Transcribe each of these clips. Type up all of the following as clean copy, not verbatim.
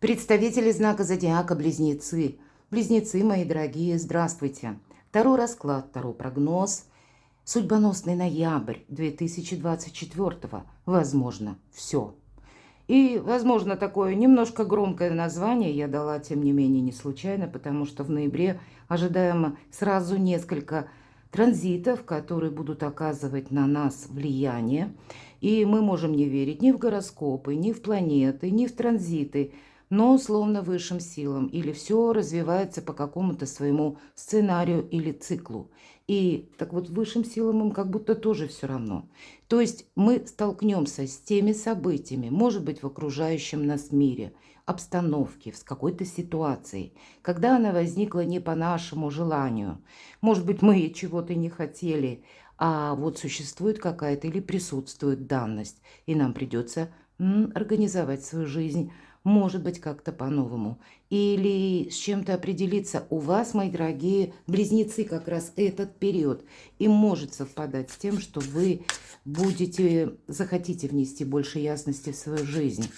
Представители знака зодиака Близнецы. Близнецы, мои дорогие, здравствуйте. Второй расклад, второй прогноз. Судьбоносный ноябрь 2024. Возможно, все. И, возможно, такое немножко громкое название я дала, тем не менее, не случайно, потому что в ноябре ожидаемо сразу несколько транзитов, которые будут оказывать на нас влияние. И мы можем не верить ни в гороскопы, ни в планеты, ни в транзиты, но словно высшим силам. Или все развивается по какому-то своему сценарию или циклу. И так вот высшим силам им как будто тоже все равно. То есть мы столкнемся с теми событиями, может быть, в окружающем нас мире, обстановке, с какой-то ситуацией, когда она возникла не по нашему желанию. Может быть, мы чего-то не хотели, а вот существует какая-то или присутствует данность, и нам придется организовать свою жизнь, может быть, как-то по-новому. Или с чем-то определиться. У вас, мои дорогие близнецы, как раз этот период и может совпадать с тем, что вы захотите внести больше ясности в свою жизнь.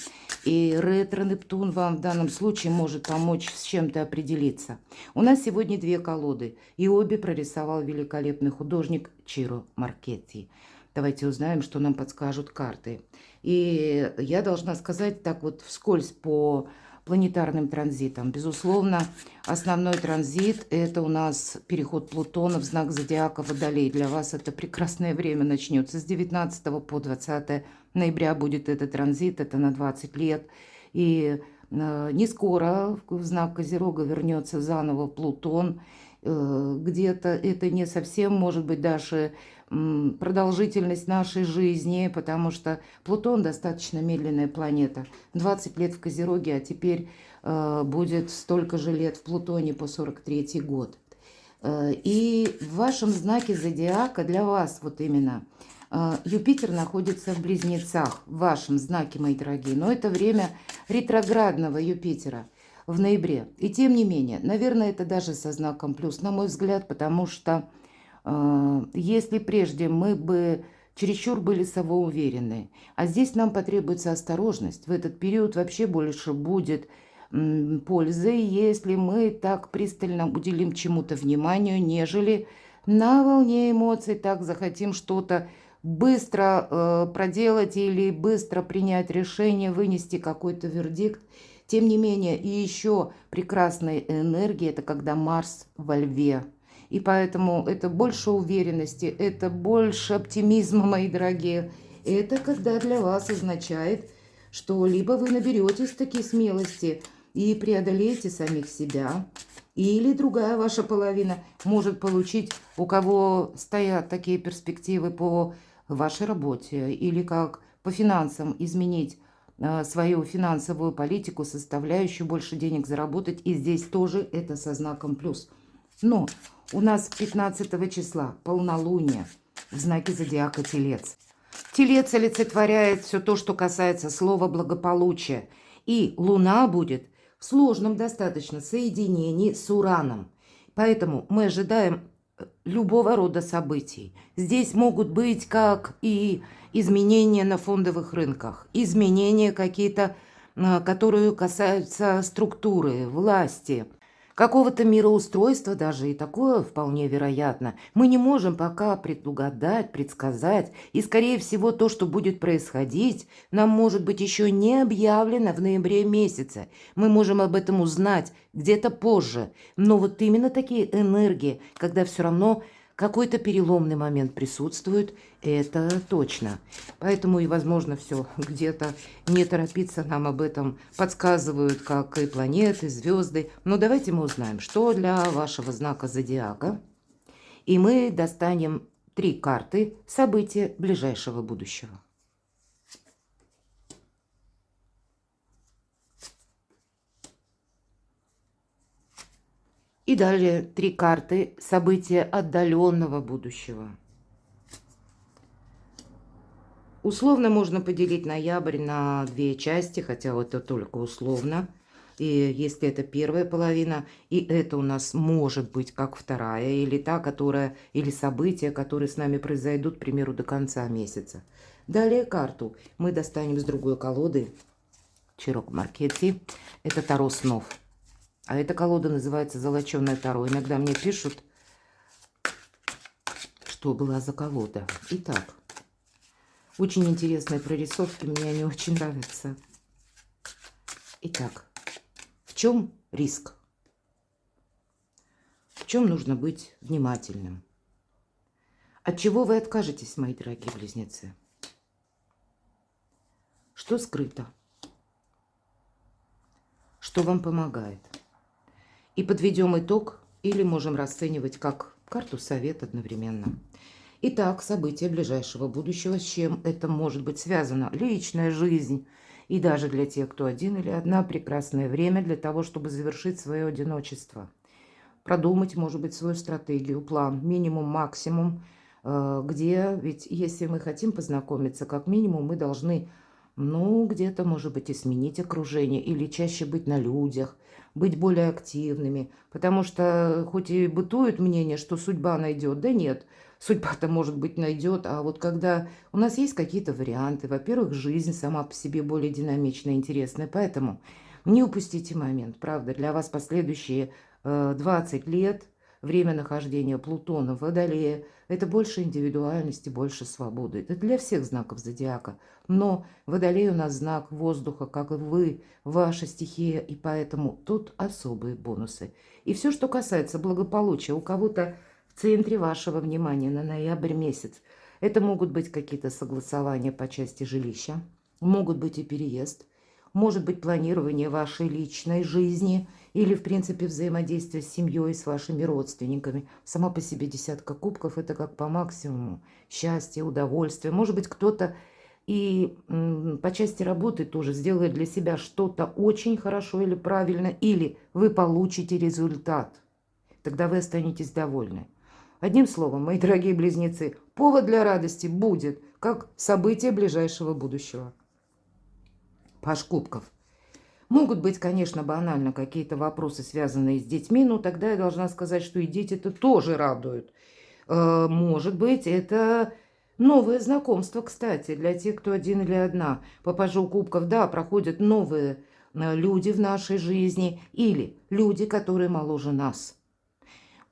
И ретро-Нептун вам в данном случае может помочь с чем-то определиться. У нас сегодня две колоды, и обе прорисовал великолепный художник Чиро Маркетти. Давайте узнаем, что нам подскажут карты. И я должна сказать так вот вскользь по планетарным транзитам. Безусловно, основной транзит – это у нас переход Плутона в знак зодиака Водолей. Для вас это прекрасное время начнется с 19 по 20 ноября будет этот транзит, это на 20 лет. И не скоро в знак Козерога вернется заново Плутон. Где-то это не совсем, может быть, даже продолжительность нашей жизни, потому что Плутон достаточно медленная планета. 20 лет в Козероге, а теперь будет столько же лет в Плутоне по 43-й год. И в вашем знаке зодиака для вас вот именно Юпитер находится в Близнецах, в вашем знаке, мои дорогие. Но это время ретроградного Юпитера в ноябре. И тем не менее, наверное, это даже со знаком плюс, на мой взгляд, потому что если прежде мы бы чересчур были самоуверены, а здесь нам потребуется осторожность. В этот период вообще больше будет пользы, если мы так пристально уделим чему-то вниманию, нежели на волне эмоций так захотим что-то быстро проделать или быстро принять решение, вынести какой-то вердикт. Тем не менее, и еще прекрасная энергия – это когда Марс во Льве. И поэтому это больше уверенности, это больше оптимизма, мои дорогие. Это когда для вас означает, что либо вы наберетесь такой смелости и преодолеете самих себя, или другая ваша половина может получить, у кого стоят такие перспективы по вашей работе, или как по финансам изменить свою финансовую политику, составляющую больше денег заработать. И здесь тоже это со знаком плюс. Но у нас 15 числа полнолуние в знаке зодиака Телец. Телец олицетворяет все то, что касается слова благополучия. И Луна будет в сложном достаточно соединении с Ураном. Поэтому мы ожидаем любого рода событий. Здесь могут быть как и изменения на фондовых рынках, изменения какие-то, которые касаются структуры, власти, какого-то мироустройства даже, и такое вполне вероятно. Мы не можем пока предугадать, предсказать, и, скорее всего, то, что будет происходить, нам может быть еще не объявлено в ноябре месяце. Мы можем об этом узнать где-то позже, но вот именно такие энергии, когда все равно какой-то переломный момент присутствует, это точно. Поэтому и, возможно, все где-то не торопиться нам об этом подсказывают, как и планеты, звезды. Но давайте мы узнаем, что для вашего знака зодиака. И мы достанем 3 карты события ближайшего будущего. И далее 3 карты события отдаленного будущего. Условно можно поделить ноябрь на 2 части, хотя вот это только условно. И если это первая половина, и это у нас может быть как вторая, или та, которая, или события, которые с нами произойдут, к примеру, до конца месяца. Далее карту мы достанем с другой колоды. Чирок Маркетти. Это Таро снов. А эта колода называется «Золоченое Таро». Иногда мне пишут, что была за колода. Итак, очень интересные прорисовки, мне они очень нравятся. Итак, в чем риск? В чем нужно быть внимательным? От чего вы откажетесь, мои дорогие близнецы? Что скрыто? Что вам помогает? И подведем итог, или можем расценивать как карту совет одновременно. Итак, события ближайшего будущего, с чем это может быть связано? Личная жизнь. И даже для тех, кто один или одна, прекрасное время для того, чтобы завершить свое одиночество. Продумать, может быть, свою стратегию, план, минимум, максимум, где, ведь если мы хотим познакомиться, как минимум мы должны, ну, где-то, может быть, и сменить окружение, или чаще быть на людях, быть более активными, потому что хоть и бытует мнение, что судьба найдет, да нет, судьба-то, может быть, найдет, а вот когда у нас есть какие-то варианты, во-первых, жизнь сама по себе более динамичная, интересная, поэтому не упустите момент, правда, для вас последующие 20 лет, время нахождения Плутона в Водолее, это больше индивидуальности, больше свободы. Это для всех знаков зодиака. Но Водолей у нас знак воздуха, как и вы, ваша стихия, и поэтому тут особые бонусы. И все, что касается благополучия, у кого-то в центре вашего внимания на ноябрь месяц, это могут быть какие-то согласования по части жилища, могут быть и переезд, может быть планирование вашей личной жизни или, в принципе, взаимодействие с семьей, с вашими родственниками. Сама по себе десятка кубков – это как по максимуму. Счастье, удовольствие. Может быть, кто-то и по части работы тоже сделает для себя что-то очень хорошо или правильно, или вы получите результат. Тогда вы останетесь довольны. Одним словом, мои дорогие близнецы, повод для радости будет, как событие ближайшего будущего. Паж кубков. Могут быть, конечно, банально какие-то вопросы, связанные с детьми, но тогда я должна сказать, что и дети-то тоже радуют. Может быть, это новое знакомство, кстати, для тех, кто один или одна. По пажу кубков, да, проходят новые люди в нашей жизни или люди, которые моложе нас.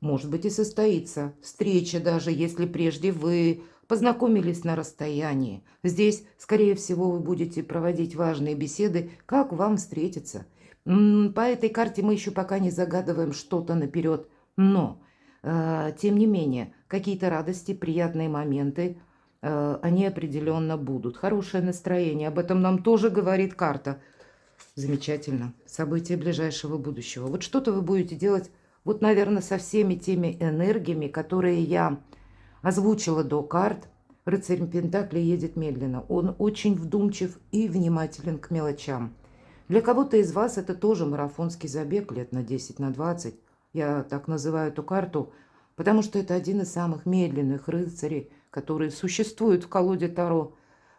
Может быть, и состоится встреча, даже если прежде вы познакомились на расстоянии. Здесь, скорее всего, вы будете проводить важные беседы, как вам встретиться. По этой карте мы еще пока не загадываем что-то наперед, но, тем не менее, какие-то радости, приятные моменты, они определенно будут. Хорошее настроение, об этом нам тоже говорит карта. Замечательно. События ближайшего будущего. Вот что-то вы будете делать, вот, наверное, со всеми теми энергиями, которые я озвучила до карт. Рыцарь Пентаклей едет медленно. Он очень вдумчив и внимателен к мелочам. Для кого-то из вас это тоже марафонский забег лет на 10, на 20. Я так называю эту карту, потому что это один из самых медленных рыцарей, которые существуют в колоде Таро.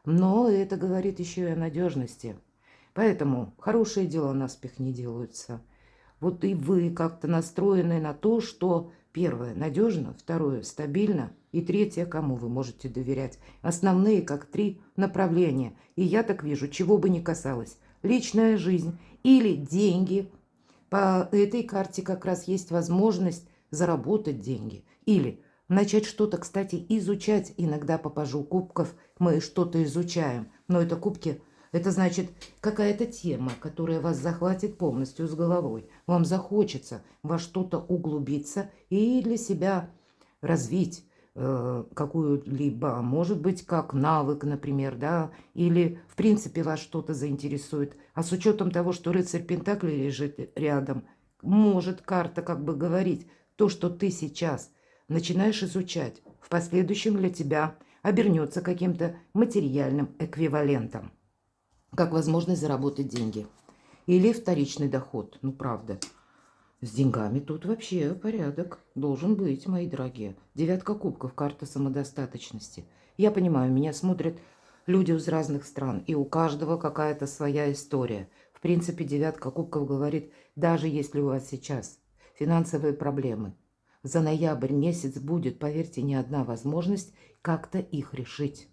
Но это говорит еще и о надежности. Поэтому хорошие дела наспех не делаются. Вот и вы как-то настроены на то, что первое – надежно, второе – стабильно, и третье – кому вы можете доверять. Основные как 3 направления. И я так вижу, чего бы ни касалось. Личная жизнь или деньги. По этой карте как раз есть возможность заработать деньги. Или начать что-то, кстати, изучать. Иногда по пажу кубков мы что-то изучаем. Но это кубки... Это значит, какая-то тема, которая вас захватит полностью с головой. Вам захочется во что-то углубиться и для себя развить какую-либо, может быть, как навык, например, да, или, в принципе, вас что-то заинтересует. А с учетом того, что рыцарь Пентаклей лежит рядом, может карта как бы говорить, то, что ты сейчас начинаешь изучать, в последующем для тебя обернется каким-то материальным эквивалентом. Как возможность заработать деньги. Или вторичный доход. Ну, правда. С деньгами тут вообще порядок. Должен быть, мои дорогие. 9 кубков. Карта самодостаточности. Я понимаю, меня смотрят люди из разных стран. И у каждого какая-то своя история. В принципе, 9 кубков говорит, даже если у вас сейчас финансовые проблемы, за ноябрь месяц будет, поверьте, не одна возможность как-то их решить.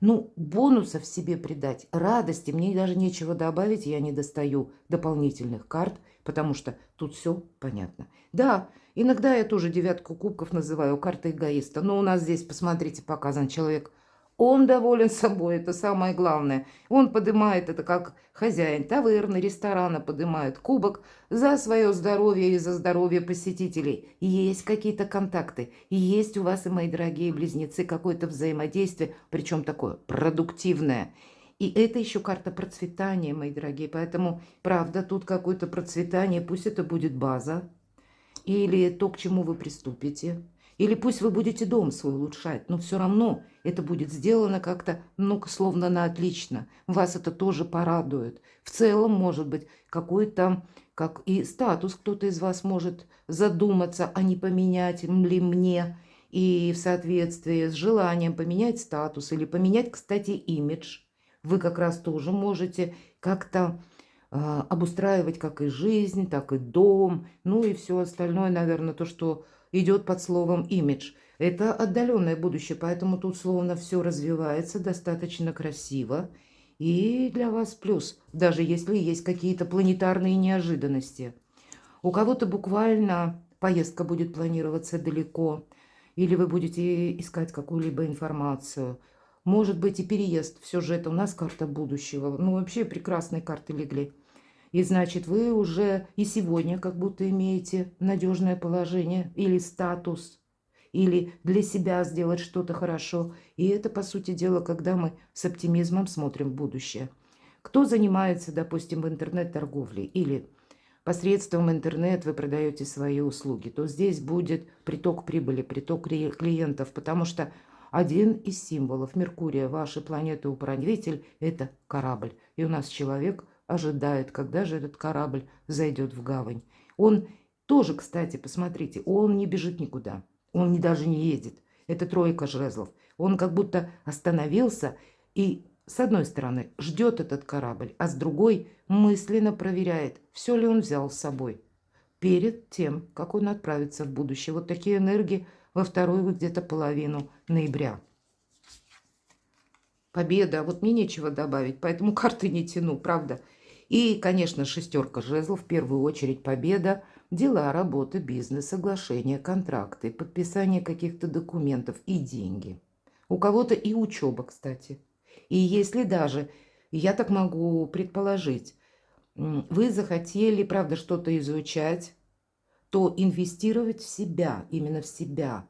Ну, бонусов себе придать, радости, мне даже нечего добавить, я не достаю дополнительных карт, потому что тут все понятно. Да, иногда я тоже девятку кубков называю картой эгоиста, но у нас здесь, посмотрите, показан человек. Он доволен собой, это самое главное. Он поднимает это как хозяин таверны, ресторана, поднимает кубок за свое здоровье и за здоровье посетителей. Есть какие-то контакты, есть у вас, и мои дорогие близнецы, какое-то взаимодействие, причем такое продуктивное. И это еще карта процветания, мои дорогие. Поэтому, правда, тут какое-то процветание, пусть это будет база, или то, к чему вы приступите, или пусть вы будете дом свой улучшать, но все равно это будет сделано как-то, ну, словно на отлично. Вас это тоже порадует. В целом, может быть, какой-то, как и статус, кто-то из вас может задуматься, а не поменять ли мне, и в соответствии с желанием поменять статус или поменять, кстати, имидж. Вы как раз тоже можете как-то обустраивать как и жизнь, так и дом, ну и все остальное, наверное, то, что идет под словом имидж. Это отдаленное будущее, поэтому тут словно все развивается достаточно красиво. И для вас плюс, даже если есть какие-то планетарные неожиданности. У кого-то буквально поездка будет планироваться далеко, или вы будете искать какую-либо информацию. Может быть и переезд, все же это у нас карта будущего. Ну вообще прекрасные карты легли. И значит, вы уже и сегодня как будто имеете надежное положение или статус, или для себя сделать что-то хорошо. И это, по сути дела, когда мы с оптимизмом смотрим в будущее. Кто занимается, допустим, в интернет-торговле или посредством интернет вы продаете свои услуги, то здесь будет приток прибыли, приток клиентов, потому что один из символов Меркурия, вашей планеты-управитель, это корабль. И у нас человек ожидает, когда же этот корабль зайдет в гавань. Он тоже, кстати, посмотрите, он не бежит никуда, он даже не едет. Это тройка жезлов. Он как будто остановился и, с одной стороны, ждет этот корабль, а с другой мысленно проверяет, все ли он взял с собой перед тем, как он отправится в будущее. Вот такие энергии во вторую где-то половину ноября. Победа. Вот мне нечего добавить, поэтому карты не тяну, правда. И, конечно, шестерка жезлов, в первую очередь победа, дела, работа, бизнес, соглашения, контракты, подписание каких-то документов и деньги. У кого-то и учеба, кстати. И если даже, я так могу предположить, вы захотели, правда, что-то изучать, то инвестировать в себя, именно в себя,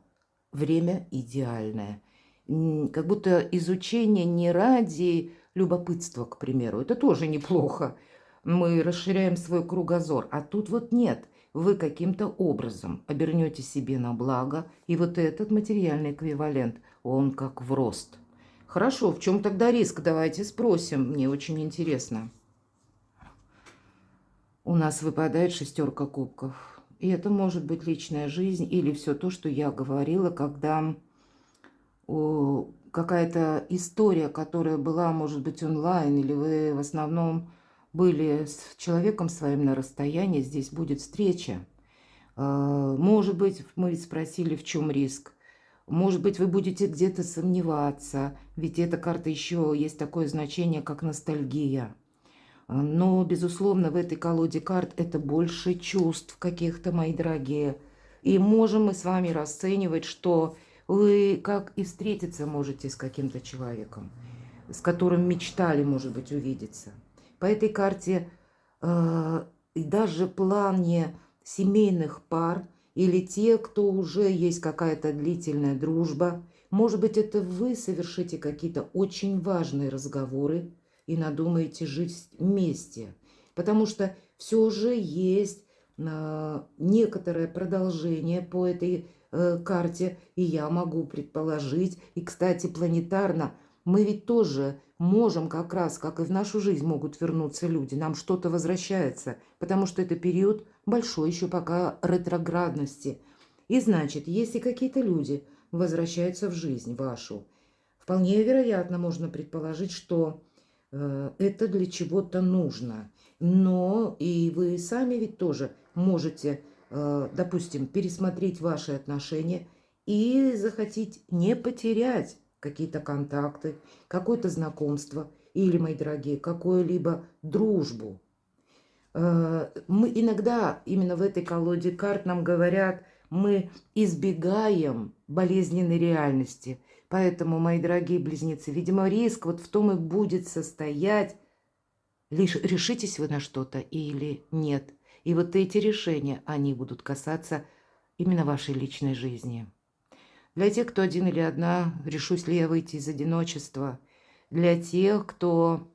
время идеальное. Как будто изучение не ради любопытства, к примеру, это тоже неплохо. Мы расширяем свой кругозор, а тут вот нет. Вы каким-то образом обернете себе на благо, и вот этот материальный эквивалент, он как в рост. Хорошо, в чем тогда риск? Давайте спросим, мне очень интересно. У нас выпадает шестерка кубков. И это может быть личная жизнь или все то, что я говорила, когда какая-то история, которая была, может быть, онлайн, или вы в основном были с человеком своим на расстоянии, здесь будет встреча. Может быть, мы спросили, в чем риск. Может быть, вы будете где-то сомневаться, ведь эта карта еще есть такое значение, как ностальгия. Но, безусловно, в этой колоде карт это больше чувств каких-то, мои дорогие. И можем мы с вами расценивать, что вы как и встретиться можете с каким-то человеком, с которым мечтали, может быть, увидеться. По этой карте и даже в плане семейных пар или те, кто уже есть какая-то длительная дружба, может быть, это вы совершите какие-то очень важные разговоры, и надумаете жить вместе. Потому что все же есть некоторое продолжение по этой карте, и я могу предположить, и, кстати, планетарно, мы ведь тоже можем как раз, как и в нашу жизнь могут вернуться люди, нам что-то возвращается, потому что это период большой еще пока ретроградности. И значит, если какие-то люди возвращаются в жизнь вашу, вполне вероятно, можно предположить, что это для чего-то нужно. Но и вы сами ведь тоже можете, допустим, пересмотреть ваши отношения и захотеть не потерять какие-то контакты, какое-то знакомство или, мои дорогие, какую-либо дружбу. Мы иногда именно в этой колоде карт нам говорят, мы избегаем болезненной реальности. Поэтому, мои дорогие близнецы, видимо, риск вот в том и будет состоять, лишь решитесь вы на что-то или нет. И вот эти решения, они будут касаться именно вашей личной жизни. Для тех, кто один или одна, решусь ли я выйти из одиночества. Для тех, кто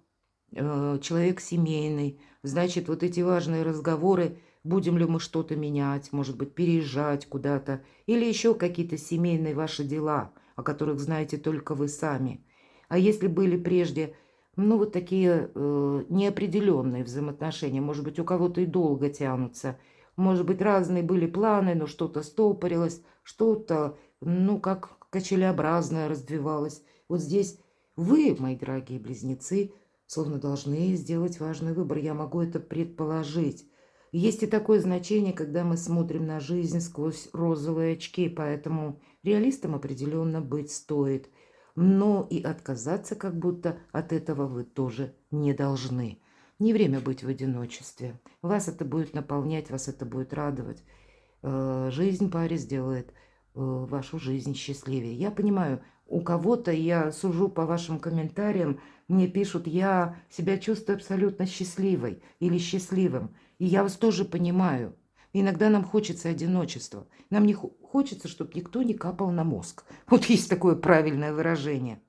человек семейный, значит, вот эти важные разговоры, будем ли мы что-то менять, может быть, переезжать куда-то, или еще какие-то семейные ваши дела, о которых знаете только вы сами. А если были прежде, ну, вот такие неопределенные взаимоотношения, может быть, у кого-то и долго тянутся, может быть, разные были планы, но что-то стопорилось, что-то, ну, как качелеобразное развивалось. Вот здесь вы, мои дорогие близнецы, словно должны сделать важный выбор. Я могу это предположить. Есть и такое значение, когда мы смотрим на жизнь сквозь розовые очки, поэтому реалистом определенно быть стоит. Но и отказаться как будто от этого вы тоже не должны. Не время быть в одиночестве. Вас это будет наполнять, вас это будет радовать. Жизнь паре сделает вашу жизнь счастливее. Я понимаю, у кого-то, я сужу по вашим комментариям, мне пишут, я себя чувствую абсолютно счастливой или счастливым. И я вас тоже понимаю. Иногда нам хочется одиночества. Нам не хочется, чтобы никто не капал на мозг. Вот есть такое правильное выражение.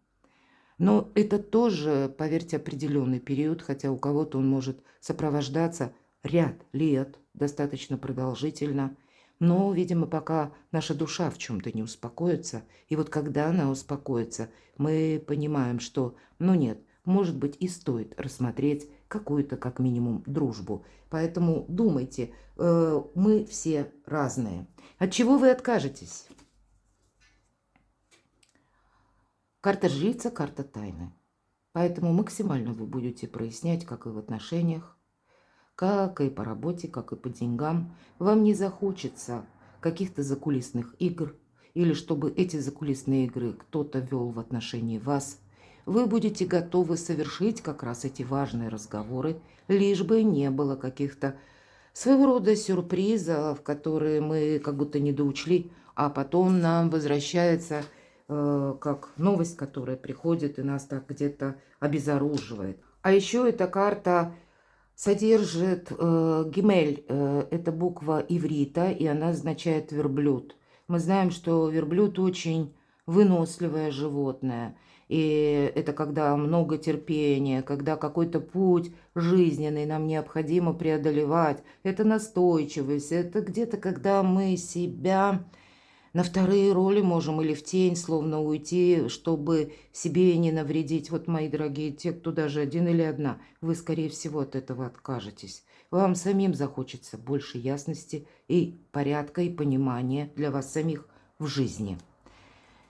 Но это тоже, поверьте, определенный период, хотя у кого-то он может сопровождаться ряд лет, достаточно продолжительно. Но, видимо, пока наша душа в чем-то не успокоится, и вот когда она успокоится, мы понимаем, что, ну нет, может быть, и стоит рассмотреть какую-то, как минимум, дружбу. Поэтому думайте, мы все разные. От чего вы откажетесь? Карта жрица, карта тайны. Поэтому максимально вы будете прояснять, как и в отношениях, как и по работе, как и по деньгам. Вам не захочется каких-то закулисных игр, или чтобы эти закулисные игры кто-то вел в отношении вас. Вы будете готовы совершить как раз эти важные разговоры, лишь бы не было каких-то своего рода сюрпризов, которые мы как будто не доучли, а потом нам возвращается как новость, которая приходит и нас так где-то обезоруживает. А еще эта карта содержит гемель, это буква иврита, и она означает верблюд. Мы знаем, что верблюд очень выносливое животное, и это когда много терпения, когда какой-то путь жизненный нам необходимо преодолевать, это настойчивость, это где-то когда мы себя на вторые роли можем или в тень словно уйти, чтобы себе не навредить. Вот, мои дорогие, те, кто даже один или одна, вы, скорее всего, от этого откажетесь. Вам самим захочется больше ясности и порядка, и понимания для вас самих в жизни.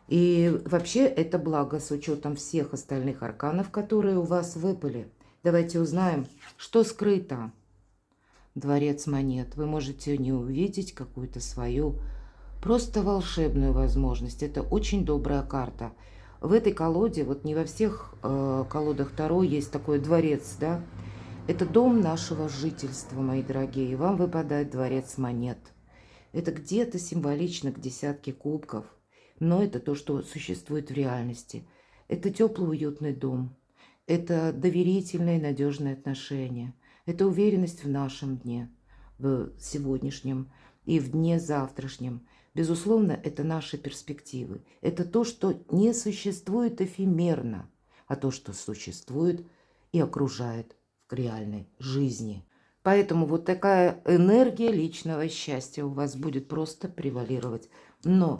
И вообще это благо с учетом всех остальных арканов, которые у вас выпали. Давайте узнаем, что скрыто. Дворец монет. Вы можете не увидеть какую-то свою просто волшебную возможность. Это очень добрая карта. В этой колоде, вот не во всех колодах Таро есть такой дворец, да? Это дом нашего жительства, мои дорогие. И вам выпадает дворец монет. Это где-то символично к десятке кубков. Но это то, что существует в реальности. Это теплый, уютный дом. Это доверительные, надежные отношения. Это уверенность в нашем дне, в сегодняшнем и в дне завтрашнем. Безусловно, это наши перспективы. Это то, что не существует эфемерно, а то, что существует и окружает в реальной жизни. Поэтому вот такая энергия личного счастья у вас будет просто превалировать. Но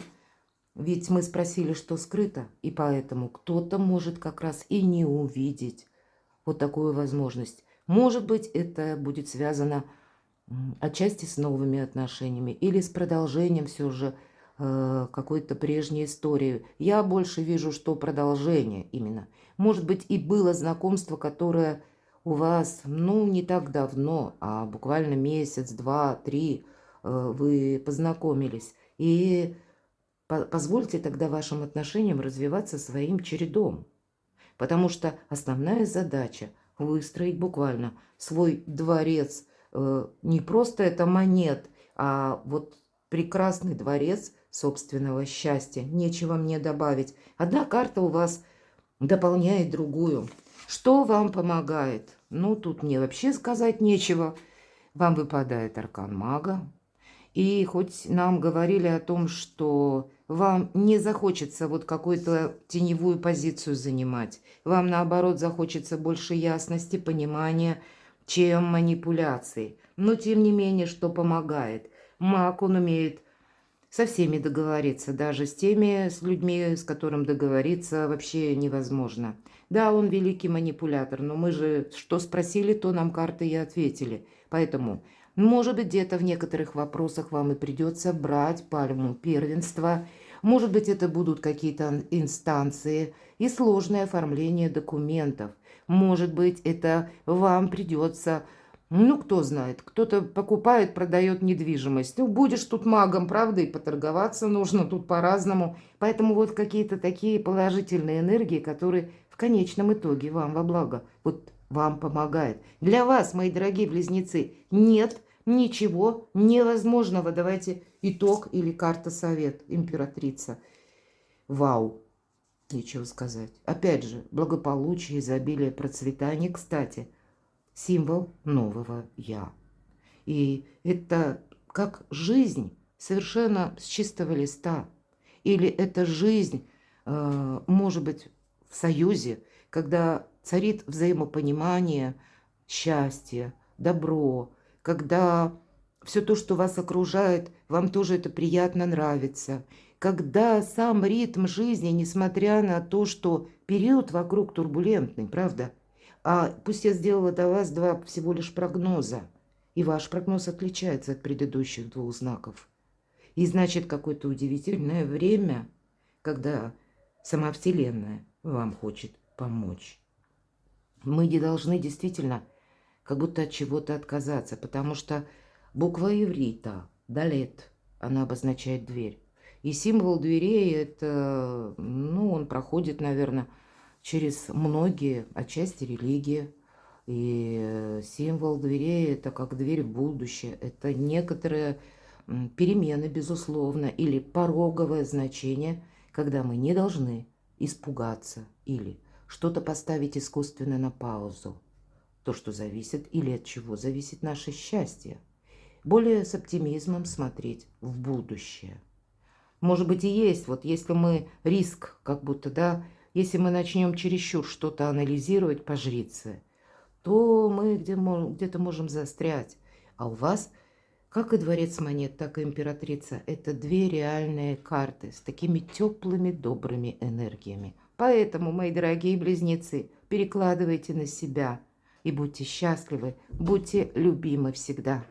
ведь мы спросили, что скрыто, и поэтому кто-то может как раз и не увидеть вот такую возможность. Может быть, это будет связано отчасти с новыми отношениями или с продолжением все же какой-то прежней истории. Я больше вижу, что продолжение именно. Может быть, и было знакомство, которое у вас, ну, не так давно, а буквально месяц, два, три вы познакомились. И Позвольте тогда вашим отношениям развиваться своим чередом. Потому что основная задача выстроить буквально свой дворец. Не просто это монет, а вот прекрасный дворец собственного счастья. Нечего мне добавить. Одна карта у вас дополняет другую. Что вам помогает? Ну, тут мне вообще сказать нечего. Вам выпадает аркан мага. И хоть нам говорили о том, что вам не захочется вот какую-то теневую позицию занимать, вам наоборот захочется больше ясности, понимания, чем манипуляций. Но тем не менее, что помогает? Маг, он умеет со всеми договориться, даже с теми с людьми, с которыми договориться вообще невозможно. Да, он великий манипулятор, но мы же что спросили, то нам карты и ответили. Поэтому, может быть, где-то в некоторых вопросах вам и придется брать пальму первенства. Может быть, это будут какие-то инстанции и сложное оформление документов. Может быть, это вам придется... Ну, кто знает, кто-то покупает, продает недвижимость. Ну, будешь тут магом, правда, и поторговаться нужно тут по-разному. Поэтому вот какие-то такие положительные энергии, которые в конечном итоге вам во благо, вот вам помогает. Для вас, мои дорогие близнецы, нет ничего невозможного. Давайте итог или карта совет, императрица. Вау, нечего сказать. Опять же, благополучие, изобилие, процветание, кстати – символ нового «я». И это как жизнь совершенно с чистого листа. Или это жизнь, может быть, в союзе, когда царит взаимопонимание, счастье, добро, когда все то, что вас окружает, вам тоже это приятно нравится, когда сам ритм жизни, несмотря на то, что период вокруг турбулентный, правда? А пусть я сделала до вас два всего лишь прогноза, и ваш прогноз отличается от предыдущих двух знаков. И значит, какое-то удивительное время, когда сама Вселенная вам хочет помочь. Мы не должны действительно как будто от чего-то отказаться, потому что буква иврита, далет, она обозначает дверь. И символ дверей, это, ну, он проходит, наверное, через многие, отчасти религии. И символ дверей – это как дверь в будущее. Это некоторые перемены, безусловно, или пороговое значение, когда мы не должны испугаться или что-то поставить искусственно на паузу. То, что зависит или от чего зависит наше счастье. Более с оптимизмом смотреть в будущее. Может быть, и есть, вот если мы риск, как будто, да, если мы начнем чересчур что-то анализировать по жрице, то мы где-то можем застрять. А у вас, как и дворец монет, так и императрица, это две реальные карты с такими теплыми, добрыми энергиями. Поэтому, мои дорогие близнецы, перекладывайте на себя и будьте счастливы, будьте любимы всегда.